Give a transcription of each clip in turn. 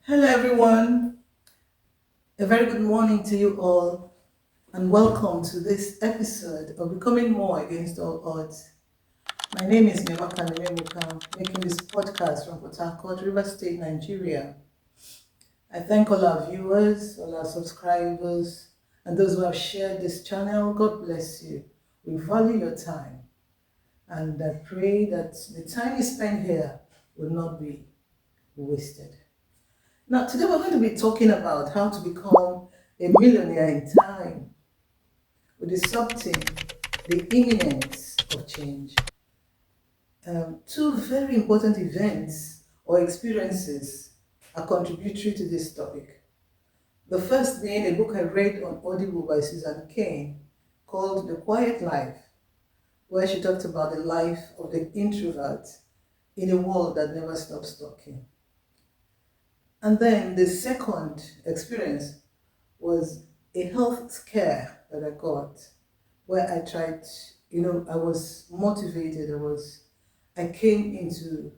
Hello, everyone. A very good morning to you all, and welcome to this episode of Becoming More Against All Odds. My name is Nyamaka Nememuka, making this podcast from Port Harcourt, River State, Nigeria. I thank all our viewers, all our subscribers, and those who have shared this channel. God bless you. We value your time, and I pray that the time you spend here will not be wasted. Now, today we're going to be talking about how to become a millionaire in time. We're disrupting the imminence of change. Two very important events or experiences are contributory to this topic. The first being a book I read on Audible by Susan Cain called The Quiet Life, where she talked about the life of the introvert in a world that never stops talking. And then the second experience was a health scare that I got where I tried, I was motivated. I came into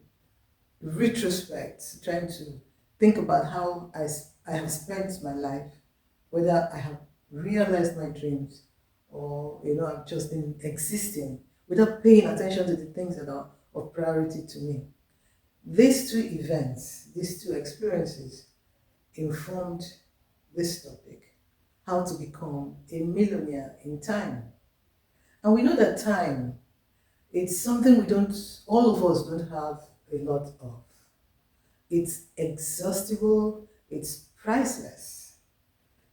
retrospect trying to think about how I have spent my life, whether I have realized my dreams or, I've just been existing without paying attention to the things that are of priority to me. These two events, these two experiences informed this topic, how to become a millionaire in time. And we know that time, it's something all of us don't have a lot of. It's exhaustible, it's priceless,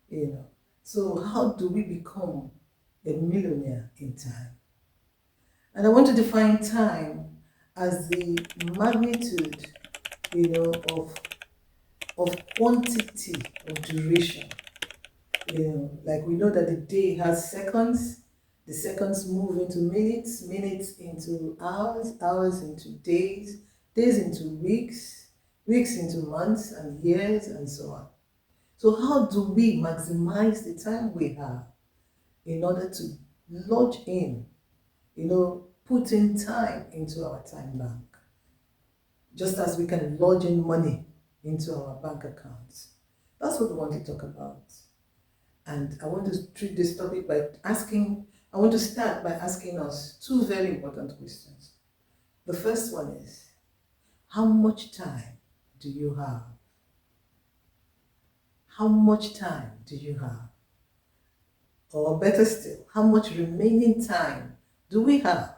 you know. So how do we become a millionaire in time? And I want to define time as the magnitude, of quantity of duration. Like we know that the day has seconds, the seconds move into minutes, minutes into hours, hours into days, days into weeks, weeks into months and years and so on. So how do we maximize the time we have in order to lodge in, put in time into our time bank, just as we can lodge in money into our bank accounts? That's what we want to talk about. And I want to treat this topic I want to start by asking us two very important questions. The first one is, how much time do you have? How much time do you have? Or better still, how much remaining time do we have?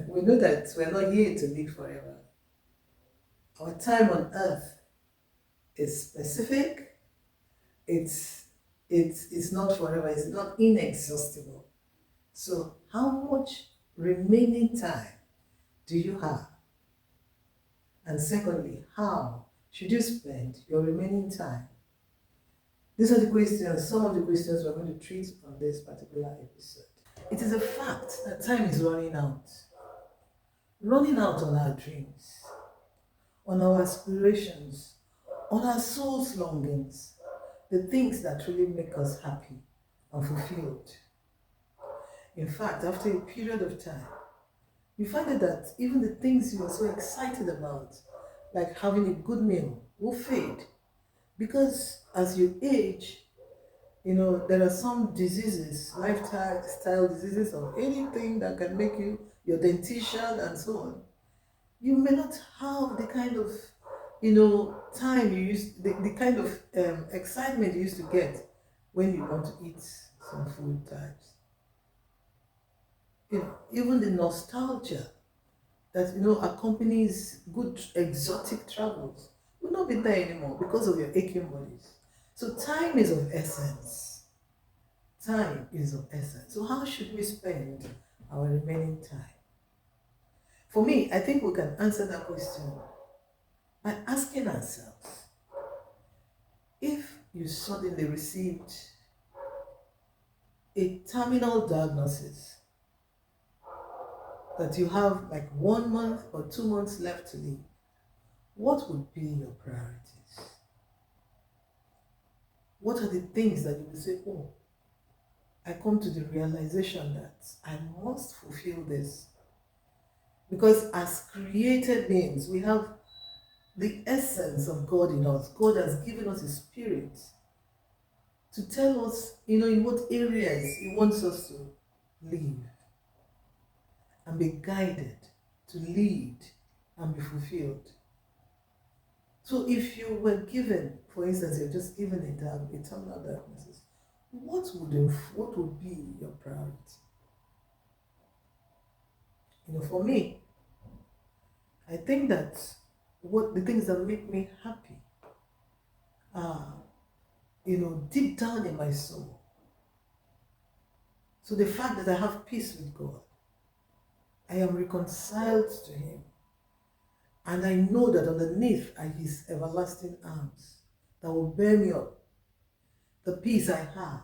We know that we're not here to live forever. Our time on earth is specific. It's not forever, it's not inexhaustible. So how much remaining time do you have? And secondly, how should you spend your remaining time? These are the questions, some of the questions we're going to treat on this particular episode. It is a fact that time is running out on our dreams, on our aspirations, on our soul's longings, the things that really make us happy and fulfilled. In fact, after a period of time, you find out that even the things you were so excited about, like having a good meal, will fade. Because as you age, there are some diseases, lifestyle diseases, or anything that can make you your dentition and so on. You may not have the kind of, time you used, the kind of excitement you used to get when you want to eat some food types. Even the nostalgia that accompanies good exotic travels will not be there anymore because of your aching bodies. So time is of essence. Time is of essence. So how should we spend our remaining time? For me, I think we can answer that question by asking ourselves, if you suddenly received a terminal diagnosis that you have like 1 month or 2 months left to live, what would be your priorities? What are the things that you would say, oh, I come to the realization that I must fulfill this? Because as created beings, we have the essence of God in us. God has given us a spirit to tell us, in what areas He wants us to live and be guided, to lead and be fulfilled. So if you were given, for instance, you're just given a terminal diagnosis, what would be your priority? For me, I think that what the things that make me happy are, deep down in my soul. So the fact that I have peace with God, I am reconciled to Him, and I know that underneath are His everlasting arms that will bear me up. The peace I have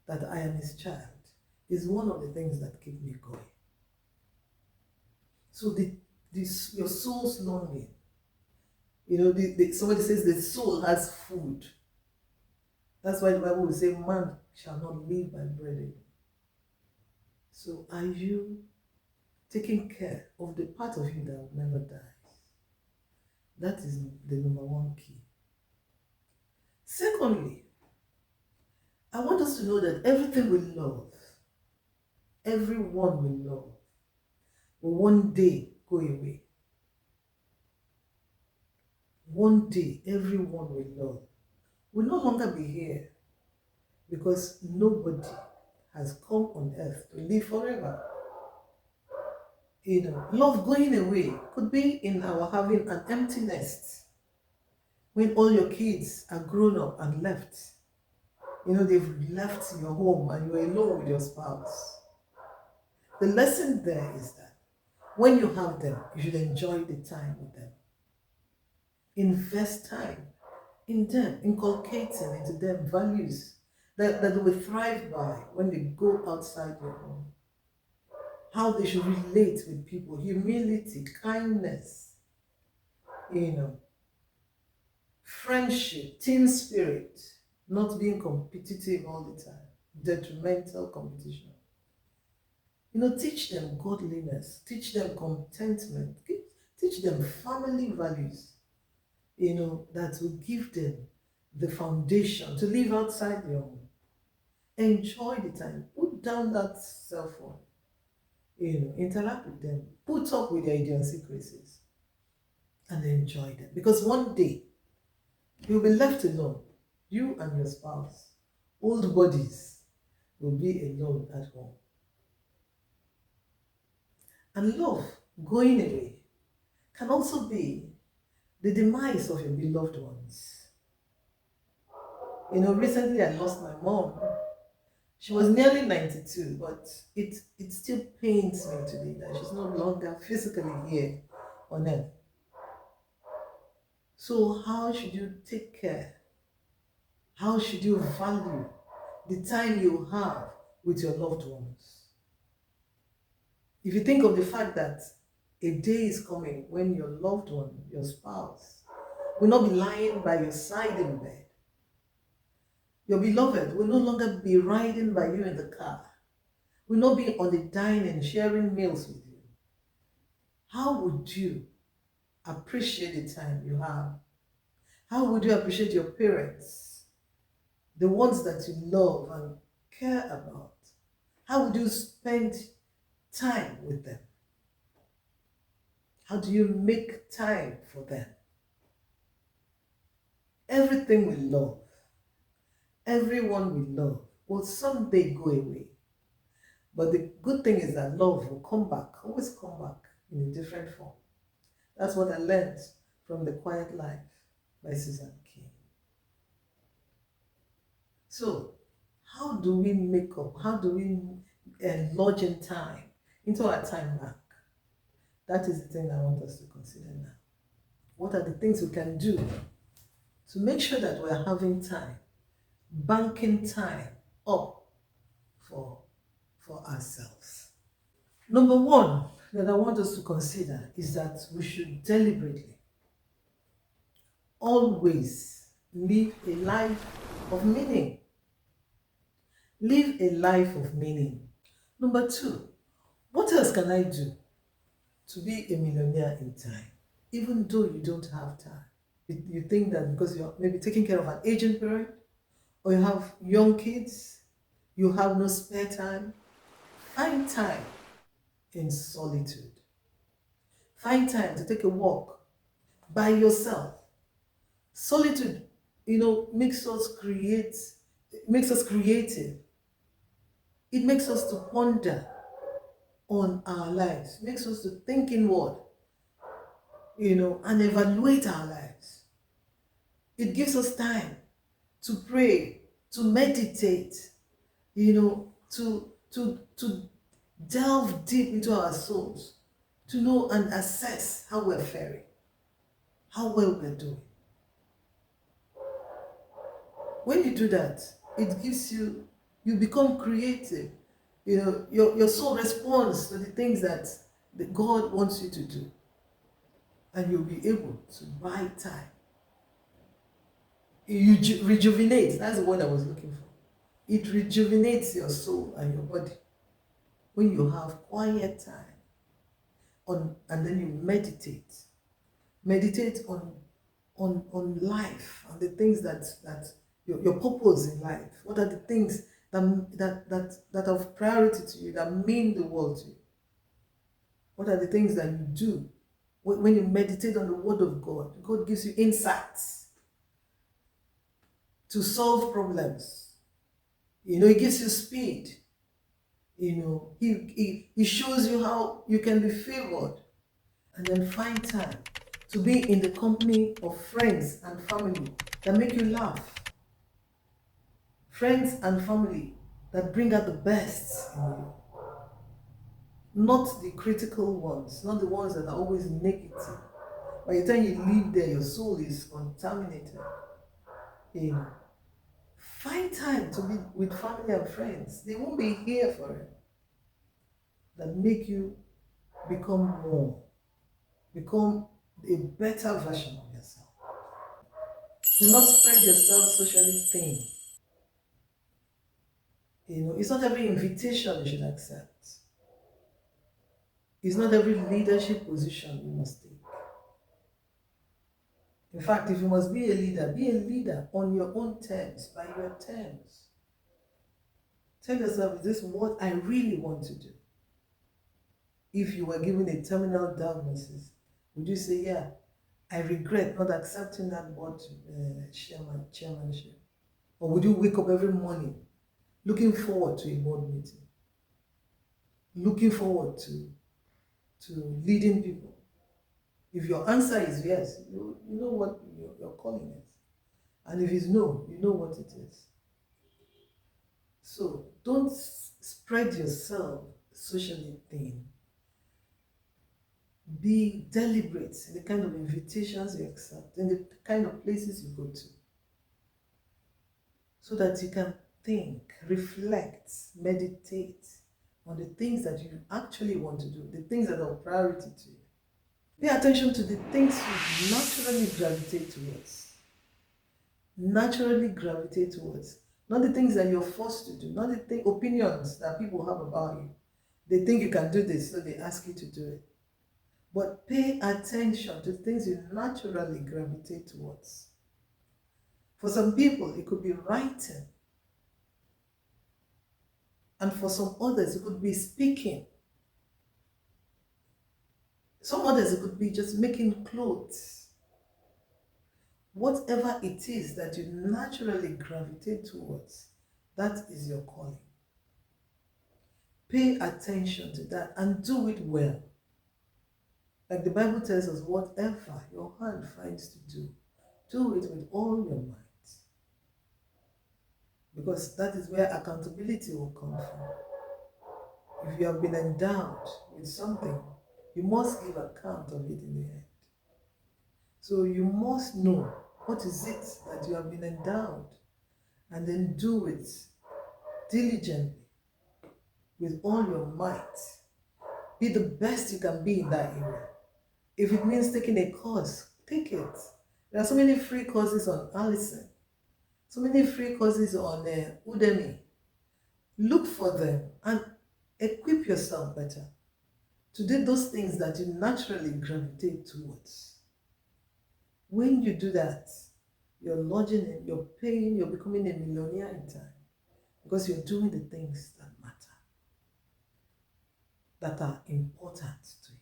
that I am His child is one of the things that keep me going. So your soul's longing, somebody says the soul has food. That's why the Bible will say, man shall not live by bread alone. So are you taking care of the part of you that will never die? That is the number one key. Secondly, I want us to know that everything we love, everyone we love, will one day go away. One day, everyone we love will no longer be here, because nobody has come on earth to live forever. Love going away could be in our having an empty nest. When all your kids are grown up and left, they've left your home and you're alone with your spouse. The lesson there is that when you have them, you should enjoy the time with them. Invest time in them, inculcating into them values that they will thrive by when they go outside your home. How they should relate with people, humility, kindness, friendship, team spirit, not being competitive all the time, detrimental competition. Teach them godliness, teach them contentment, teach them family values, that will give them the foundation to live outside your home. Enjoy the time. Put down that cell phone. Interact with them. Put up with their idiosyncrasies and enjoy them. Because one day, you'll be left alone. You and your spouse. Old bodies will be alone at home. And love going away can also be the demise of your beloved ones. Recently I lost my mom. She was nearly 92, but it still pains me today that she's no longer physically here on earth. So how should you take care? How should you value the time you have with your loved ones? If you think of the fact that a day is coming when your loved one, your spouse, will not be lying by your side in bed. Your beloved will no longer be riding by you in the car, will not be on the dining, sharing meals with you. How would you appreciate the time you have? How would you appreciate your parents, the ones that you love and care about? How would you spend time with them? How do you make time for them? Everything we love, everyone we love will someday go away. But the good thing is that love will come back, always come back in a different form. That's what I learned from The Quiet Life by Susan King. So, how do we make up? How do we lodge in time into our time bank? That is the thing I want us to consider now. What are the things we can do to make sure that we're having time, banking time up for ourselves? Number one that I want us to consider is that we should deliberately always live a life of meaning. Live a life of meaning. Number two, what else can I do to be a millionaire in time? even though you don't have time. You think that because you're maybe taking care of an aging parent or you have young kids, you have no spare time. Find time in solitude. Find time to take a walk by yourself. Solitude, makes us creative. It makes us to ponder on our lives, makes us to think inward, and evaluate our lives. It gives us time to pray, to meditate, to delve deep into our souls, to know and assess how we're faring, how well we're doing. When you do that, it gives you become creative. Your soul responds to the things that God wants you to do, and you'll be able to buy time. You rejuvenate. That's the word I was looking for. It rejuvenates your soul and your body when you have quiet time and then you meditate on life and the things that your purpose in life. What are the things that are of priority to you, that mean the world to you? What are the things that you do when you meditate on the word of God? God gives you insights to solve problems. He gives you speed. He shows you how you can be favored. And then find time to be in the company of friends and family that make you laugh. Friends and family that bring out the best in you. Not the critical ones, not the ones that are always negative. By the time you leave there, your soul is contaminated. Find time to be with family and friends. They won't be here for it. That make you become more, become a better version of yourself. Do not spread yourself socially thin. It's not every invitation you should accept. It's not every leadership position you must take. In fact, if you must be a leader on your own terms, by your terms. Tell yourself, is this what I really want to do? If you were given a terminal diagnosis, would you say, yeah, I regret not accepting that board chairmanship? Or would you wake up every morning looking forward to a board meeting? Looking forward to leading people? If your answer is yes, you know what your calling is. And if it's no, you know what it is. So don't spread yourself socially thin. Be deliberate in the kind of invitations you accept, in the kind of places you go to, so that you can think, reflect, meditate on the things that you actually want to do, the things that are priority to you. Pay attention to the things you naturally gravitate towards. Naturally gravitate towards. Not the things that you're forced to do, not the opinions that people have about you. They think you can do this, so they ask you to do it. But pay attention to things you naturally gravitate towards. For some people, it could be writing. And for some others, it could be speaking. Some others, it could be just making clothes. Whatever it is that you naturally gravitate towards, that is your calling. Pay attention to that and do it well. Like the Bible tells us, whatever your hand finds to do it with all your might. Because that is where accountability will come from. If you have been endowed with something, you must give account of it in the end. So you must know what is it that you have been endowed, and then do it diligently with all your might. Be the best you can be in that area. If it means taking a course, take it. There are so many free courses on Allison, so many free courses on Udemy. Look for them and equip yourself better to do those things that you naturally gravitate towards. When you do that, you're lodging in, you're paying, you're becoming a millionaire in time because you're doing the things that matter, that are important to you.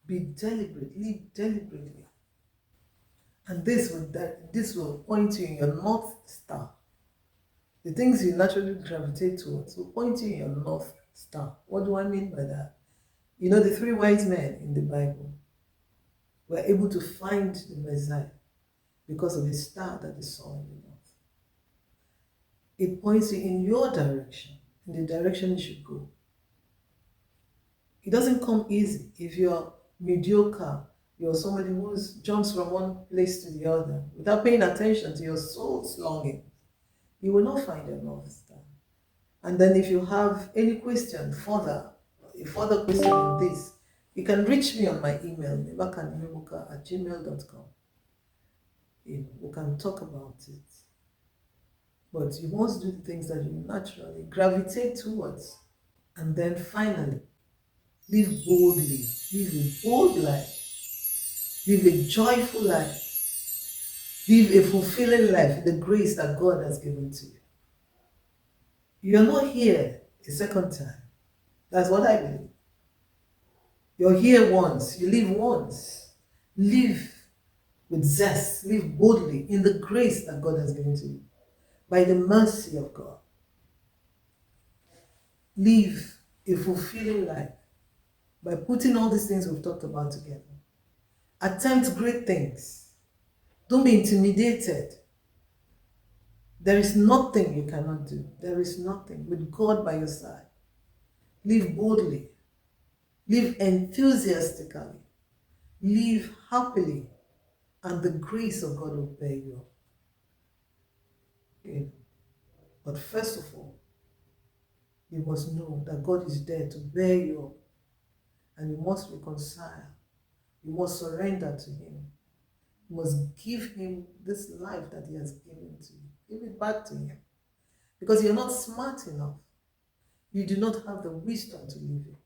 Be deliberate, live deliberately. And this will point you in your North Star. The things you naturally gravitate towards will point you in your North Star. What do I mean by that? You know, the three wise men in the Bible were able to find the Messiah because of a star that they saw in the north. It points you in your direction, in the direction you should go. It doesn't come easy. If you're mediocre, you're somebody who jumps from one place to the other without paying attention to your soul's longing, you will not find your North Star. And then if you have any question further, a further question on this, you can reach me on my email, mebakanimemuka@gmail.com. We can talk about it. But you must do the things that you naturally gravitate towards. And then finally, live boldly. Live a bold life. Live a joyful life. Live a fulfilling life, the grace that God has given to you. You're not here a second time. That's what I believe. You're here once, you live once. Live with zest, live boldly in the grace that God has given to you, by the mercy of God. Live a fulfilling life by putting all these things we've talked about together. Attempt great things. Don't be intimidated. There is nothing you cannot do. There is nothing with God by your side. Live boldly. Live enthusiastically. Live happily. And the grace of God will bear you up. Okay. But first of all, you must know that God is there to bear you up. And you must reconcile. You must surrender to Him. You must give Him this life that He has given to you. Give it back to Him. Because you're not smart enough. You do not have the wisdom to live it.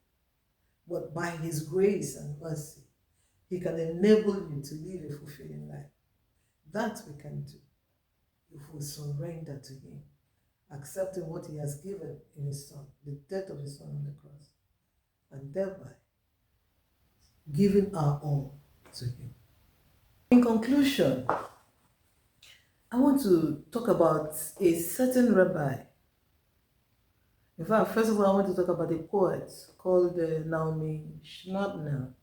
But by His grace and mercy, He can enable you to live a fulfilling life. That we can do if we surrender to Him, accepting what He has given in His Son, the death of His Son on the cross, and thereby giving our all to Him. In conclusion, I want to talk about a certain rabbi. In fact, first of all, I want to talk about a poet called Naomi Schnappner.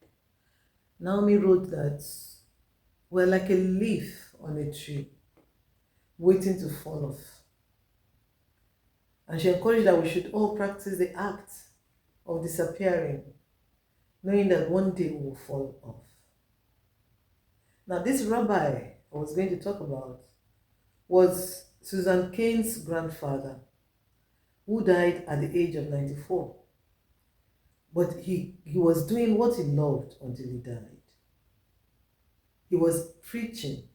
Naomi wrote that we're like a leaf on a tree, waiting to fall off. And she encouraged that we should all practice the act of disappearing, knowing that one day we will fall off. Now, this rabbi I was going to talk about was Susan Cain's grandfather, who died at the age of 94. But he was doing what he loved until he died. He was preaching,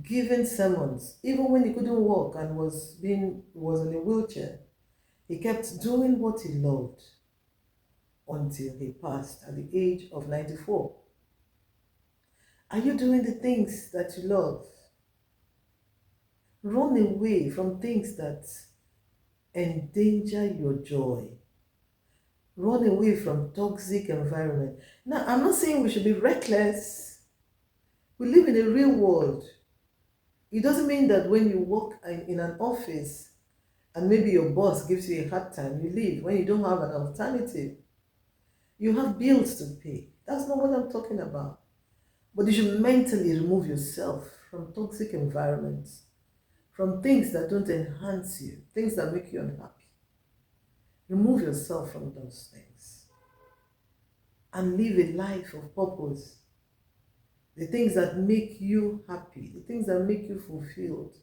giving sermons, even when he couldn't walk and was in a wheelchair. He kept doing what he loved until he passed at the age of 94. Are you doing the things that you love? Run away from things that endanger your joy. Run away from toxic environment. Now, I'm not saying we should be reckless. We live in a real world. It doesn't mean that when you work in an office and maybe your boss gives you a hard time, you leave when you don't have an alternative. You have bills to pay. That's not what I'm talking about. But you should mentally remove yourself from toxic environments, from things that don't enhance you, things that make you unhappy. Remove yourself from those things and live a life of purpose. The things that make you happy, the things that make you fulfilled,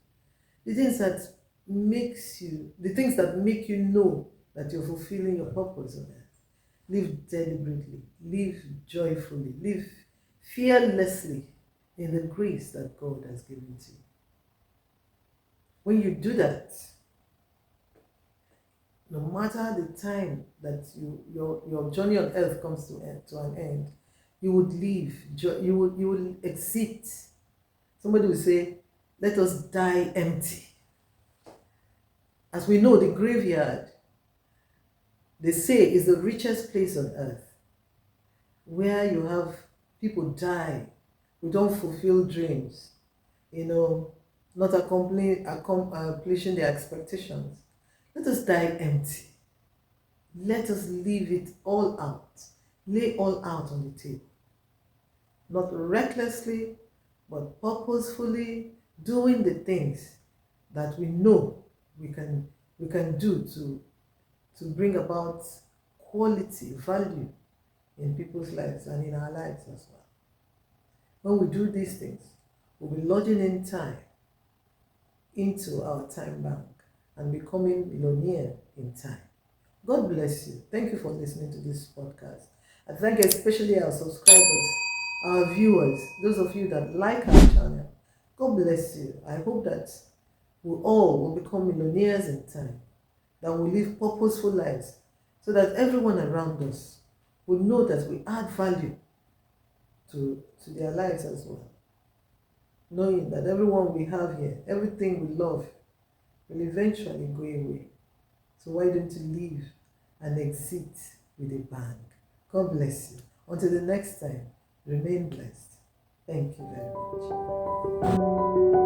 the things that make you know that you're fulfilling your purpose on earth. Live deliberately, live joyfully, live fearlessly in the grace that God has given to you. When you do that, no matter the time that your journey on earth comes to an end, you would leave, you will exit. Somebody will say, let us die empty. As we know, the graveyard, they say, is the richest place on earth, where you have people die who don't fulfill dreams, not accomplishing their expectations. Let us die empty. Let us leave it all out. Lay all out on the table. Not recklessly, but purposefully doing the things that we know we can do to bring about quality, value in people's lives and in our lives as well. When we do these things, we'll be lodging in time into our time bank and becoming millionaire in time. God bless you. Thank you for listening to this podcast. I thank especially our subscribers, our viewers, those of you that like our channel. God bless you. I hope that we all will become millionaires in time, that we live purposeful lives, so that everyone around us will know that we add value to their lives as well. Knowing that everyone we have here, everything we love, will eventually go away. So why don't you leave and exit with a bang? God bless you. Until the next time, remain blessed. Thank you very much.